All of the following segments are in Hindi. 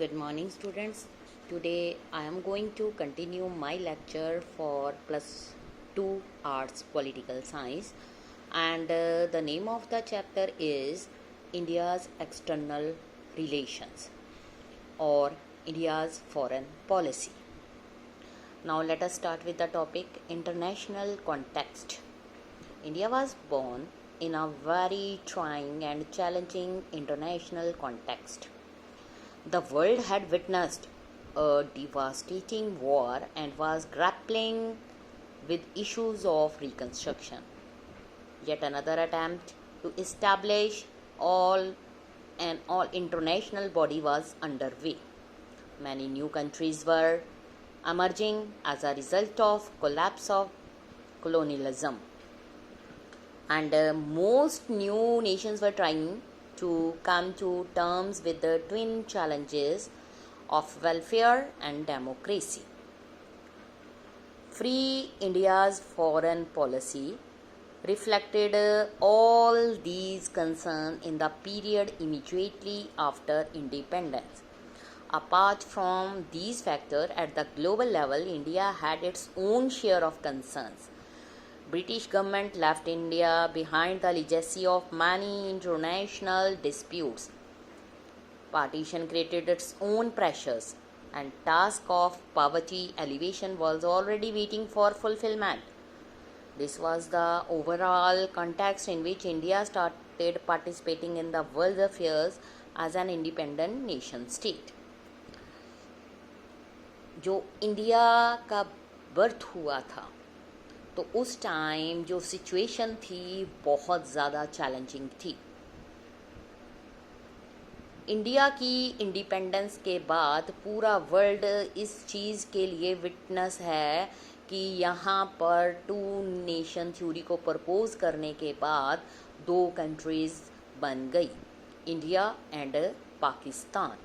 Good morning, students. Today I am going to continue my lecture for plus 2 arts political science, and the name of the chapter is India's external relations or India's foreign policy. Now let us start with the topic international context. India was born in a very trying and challenging international context. The world had witnessed a devastating war and was grappling with issues of reconstruction. Yet another attempt to establish all international body was underway. Many new countries were emerging as a result of collapse of colonialism, and most new nations were trying to come to terms with the twin challenges of welfare and democracy. Free India's foreign policy reflected all these concerns in the period immediately after independence. Apart from these factors, at the global level, India had its own share of concerns. British government left India behind the legacy of many international disputes. Partition created its own pressures, and task of poverty alleviation was already waiting for fulfillment. This was the overall context in which India started participating in the world affairs as an independent nation state. जो इंडिया का बर्थ हुआ था, तो उस टाइम जो सिचुएशन थी बहुत ज़्यादा चैलेंजिंग थी. इंडिया की इंडिपेंडेंस के बाद पूरा वर्ल्ड इस चीज़ के लिए विटनेस है कि यहाँ पर टू नेशन थ्योरी को प्रपोज करने के बाद दो कंट्रीज़ बन गई, India and Pakistan.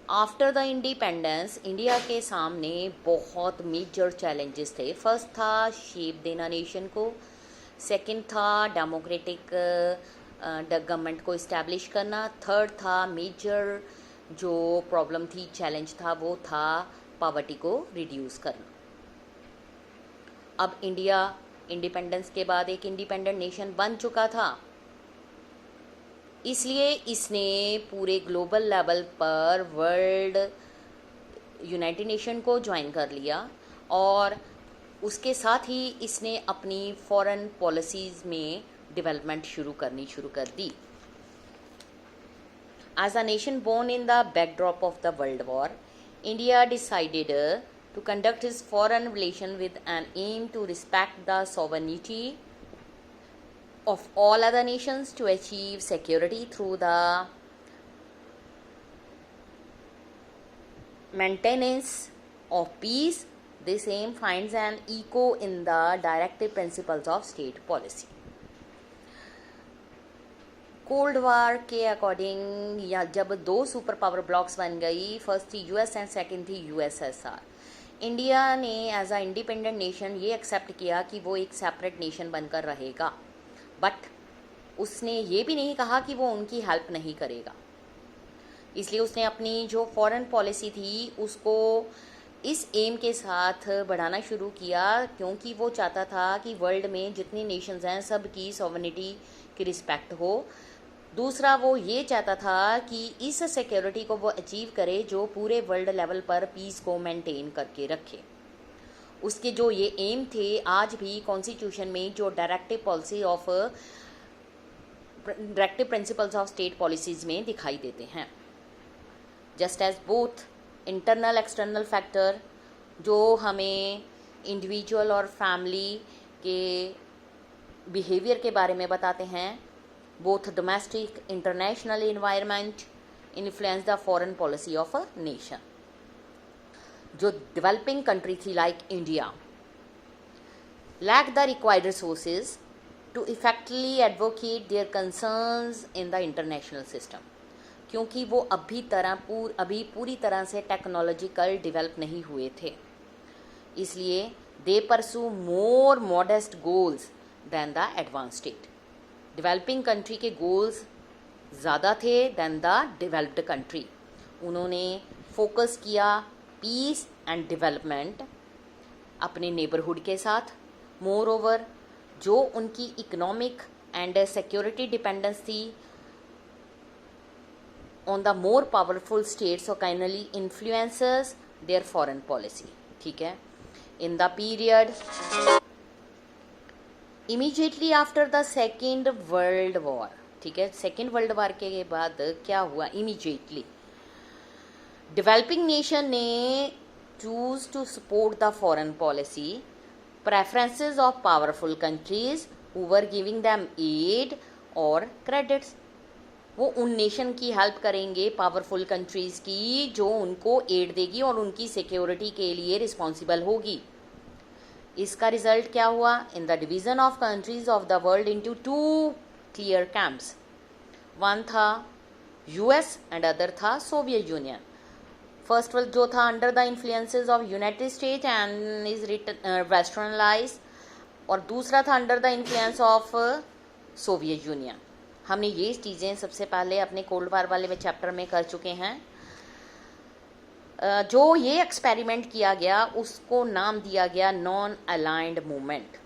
After the independence India के सामने बहुत मेजर चैलेंजेस थे. फर्स्ट था शेप देना नेशन को, सेकंड था डेमोक्रेटिक गवर्नमेंट को इस्टेब्लिश करना, थर्ड था मेजर जो प्रॉब्लम थी, चैलेंज था, वो था पॉवर्टी को रिड्यूस करना. अब इंडिया इंडिपेंडेंस के बाद एक इंडिपेंडेंट नेशन बन चुका था, इसलिए इसने पूरे ग्लोबल लेवल पर वर्ल्ड यूनाइटेड नेशन को ज्वाइन कर लिया और उसके साथ ही इसने अपनी फॉरेन पॉलिसीज़ में डेवलपमेंट शुरू कर दी. As a nation born in the backdrop of the world war, India decided to conduct its foreign relation with an aim to respect the sovereignty of all other nations to achieve security through the maintenance of peace. This aim finds an echo in the directive principles of state policy. Cold war के अकॉर्डिंग या जब दो सुपर पावर ब्लॉक्स बन गई, फर्स्ट थी यूएस एंड सेकंड थी यूएसएसआर, इंडिया ने एज अ इंडिपेंडेंट नेशन ये एक्सेप्ट किया कि वो एक सेपरेट नेशन बनकर रहेगा, बट उसने ये भी नहीं कहा कि वो उनकी हेल्प नहीं करेगा. इसलिए उसने अपनी जो फॉरेन पॉलिसी थी उसको इस एम के साथ बढ़ाना शुरू किया, क्योंकि वो चाहता था कि वर्ल्ड में जितनी नेशंस हैं सब की सॉवरेनिटी की रिस्पेक्ट हो. दूसरा, वो ये चाहता था कि इस सिक्योरिटी को वो अचीव करे जो पूरे वर्ल्ड लेवल पर पीस को मेंटेन करके रखे. उसके जो ये एम थे आज भी कॉन्स्टिट्यूशन में जो directive principles of state policies में दिखाई देते हैं. Just as both internal external factor जो हमें इंडिविजुअल और फैमिली के बिहेवियर के बारे में बताते हैं, both domestic international environment influence the foreign policy of a nation. जो developing country थी like India lack the required resources to effectively advocate their concerns in the international system, क्योंकि वो अभी पूरी तरह से टेक्नोलॉजिकल डेवलप नहीं हुए थे. इसलिए they pursue more modest goals than the advanced state. Developing country के गोल्स ज़्यादा थे दैन द डेवलप्ड कंट्री. उन्होंने फोकस किया पीस एंड डेवलपमेंट अपने नेबरहुड के साथ। मोर ओवर जो उनकी इकोनॉमिक एंड सिक्योरिटी डिपेंडेंस थी on the more powerful states occasionally influences their foreign policy. ठीक है, in the period immediately after the second world war, ठीक है, सेकेंड वर्ल्ड वॉर के बाद क्या हुआ, इमीडिएटली डेवलपिंग नेशन ने choose to support the foreign policy preferences of powerful countries who were giving them aid और credits। वो उन नेशन की हेल्प करेंगे, पावरफुल कंट्रीज़ की, जो उनको एड देगी और उनकी सिक्योरिटी के लिए रिस्पॉन्सिबल होगी। इसका रिजल्ट क्या हुआ, in the division of countries of the world into two clear camps. One था यूएस एंड अदर था सोवियत यूनियन। फर्स्ट वर्ल्ड जो था under the influences of United State and is westernise, और दूसरा था under the influence of Soviet Union. हमने ये चीज़ें सबसे पहले अपने कोल्ड वार वाले चैप्टर में कर चुके हैं। जो ये एक्सपेरिमेंट किया गया उसको नाम दिया गया non aligned movement.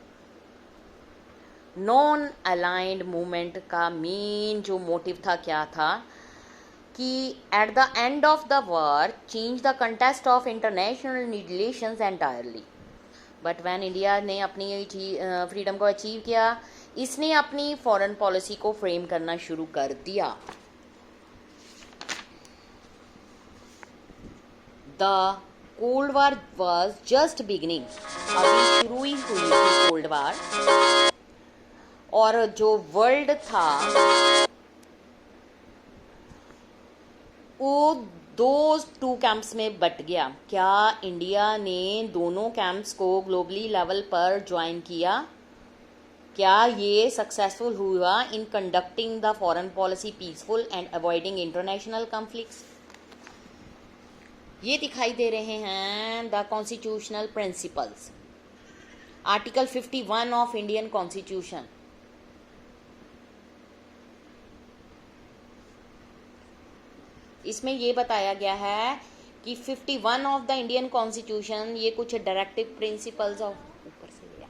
Non aligned movement का मेन जो मोटिव था क्या था कि at the end of the war change the contest of international relations entirely. But when India ने अपनी फ्रीडम को अचीव किया, इसने अपनी फॉरेन पॉलिसी को फ्रेम करना शुरू कर दिया। The cold war was just beginning, अभी शुरू ही हुई थी कोल्ड वार, और जो वर्ल्ड था वो दो टू कैंप्स में बट गया। क्या इंडिया ने दोनों कैंप्स को ग्लोबली लेवल पर ज्वाइन किया? क्या ये सक्सेसफुल हुआ in conducting the foreign policy peaceful and avoiding international conflicts? ये दिखाई दे रहे हैं the constitutional principles, article 51 of Indian constitution. इसमें ये बताया गया है कि 51 ऑफ द इंडियन कॉन्स्टिट्यूशन, ये कुछ डायरेक्टिव प्रिंसिपल्स ऑफ ऊपर से लिया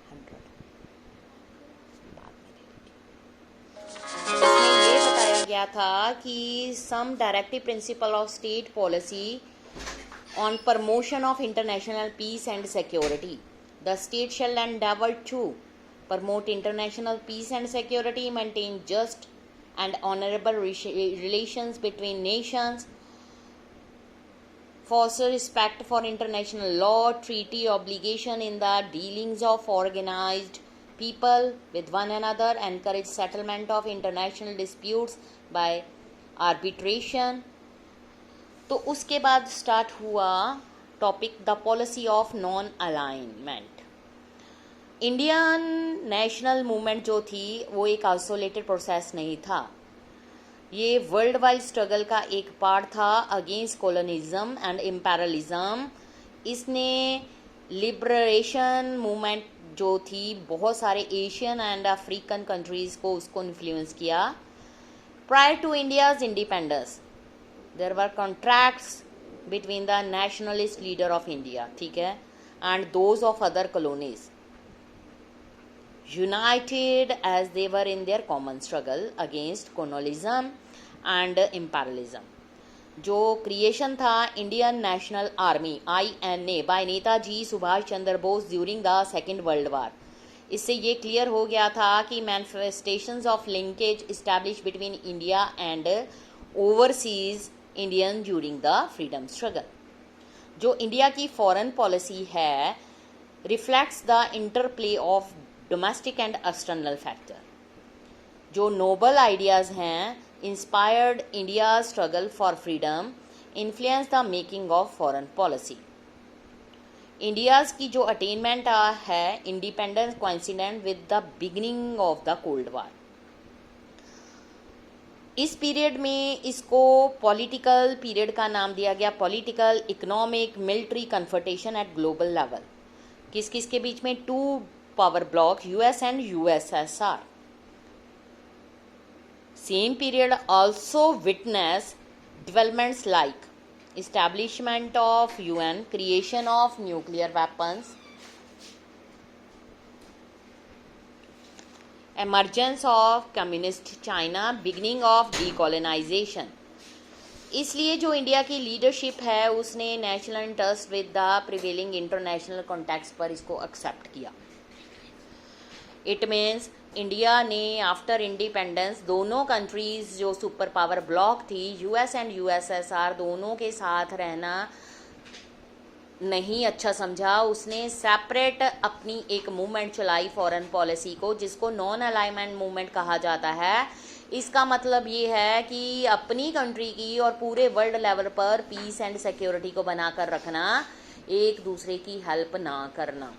100 इसमें ये बताया गया था कि some directive principle of state policy on promotion of international peace and security. The state shall endeavour to promote international peace and security, maintain just and honorable relations between nations, foster respect for international law, treaty obligation in the dealings of organized people with one another, encourage settlement of international disputes by arbitration। तो उसके बाद स्टार्ट हुआ topic the policy of non alignment. Indian national movement जो थी वो एक आइसोलेटेड प्रोसेस नहीं था, ये वर्ल्ड वाइड स्ट्रगल का एक पार्ट था अगेंस्ट कॉलोनिज्म एंड इम्पेरियलिज्म। इसने लिबरेशन मूवमेंट जो थी बहुत सारे एशियन एंड अफ्रीकन कंट्रीज़ को उसको इन्फ्लुएंस किया। Prior to India's independence there were contracts between the nationalist leader of India, ठीक है, and those of other colonies, united as they were in their common struggle against colonialism and imperialism। जो क्रिएशन था Indian National Army INA by Netaji Subhash Chandra Bose during the second world war, इससे ये क्लियर हो गया था कि manifestations of linkage establish between India and overseas Indian during the freedom struggle. जो इंडिया की फॉरेन पॉलिसी है reflects the interplay of domestic and external factor. जो नोबल आइडियाज़ हैं inspired India struggle for freedom, influence the making of foreign policy. India's की जो अटेनमेंट है independence coincident with the beginning of the cold war. इस पीरियड में इसको पॉलिटिकल पीरियड का नाम दिया गया, political economic military confrontation at global level. किस किस के बीच में? Two power block US and USSR। Same period also witnessed developments like establishment of UN, creation of nuclear weapons, emergence of communist China, beginning of decolonization. इसलिए जो इंडिया की लीडरशिप है उसने national interest with the prevailing international context पर इसको एक्सेप्ट किया. इट मीन्स इंडिया ने आफ्टर इंडिपेंडेंस दोनों कंट्रीज जो सुपर पावर ब्लॉक थी यूएस एंड यूएसएसआर दोनों के साथ रहना नहीं अच्छा समझा. उसने सेपरेट अपनी एक मूवमेंट चलाई फॉरेन पॉलिसी को जिसको नॉन अलाइनमेंट मूवमेंट कहा जाता है. इसका मतलब ये है कि अपनी कंट्री की और पूरे वर्ल्ड लेवल पर पीस एंड सिक्योरिटी को बनाकर रखना, एक दूसरे की हेल्प ना करना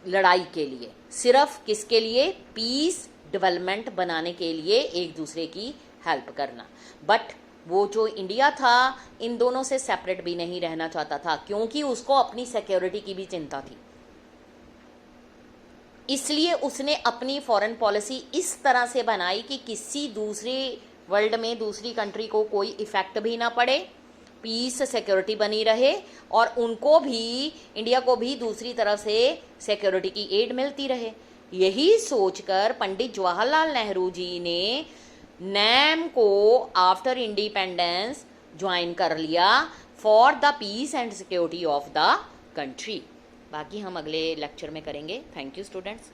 लड़ाई के लिए, सिर्फ किसके लिए, पीस डेवलपमेंट बनाने के लिए एक दूसरे की हेल्प करना. बट वो जो इंडिया था इन दोनों से सेपरेट भी नहीं रहना चाहता था क्योंकि उसको अपनी सिक्योरिटी की भी चिंता थी. इसलिए उसने अपनी फॉरेन पॉलिसी इस तरह से बनाई कि किसी दूसरे वर्ल्ड में दूसरी कंट्री को कोई इफ़ेक्ट भी ना पड़े, पीस सिक्योरिटी बनी रहे और उनको भी, इंडिया को भी दूसरी तरफ से सिक्योरिटी की एड मिलती रहे. यही सोचकर पंडित जवाहरलाल नेहरू जी ने नैम को आफ्टर इंडिपेंडेंस ज्वाइन कर लिया for the peace and security of the country. बाकी हम अगले लेक्चर में करेंगे. Thank you students.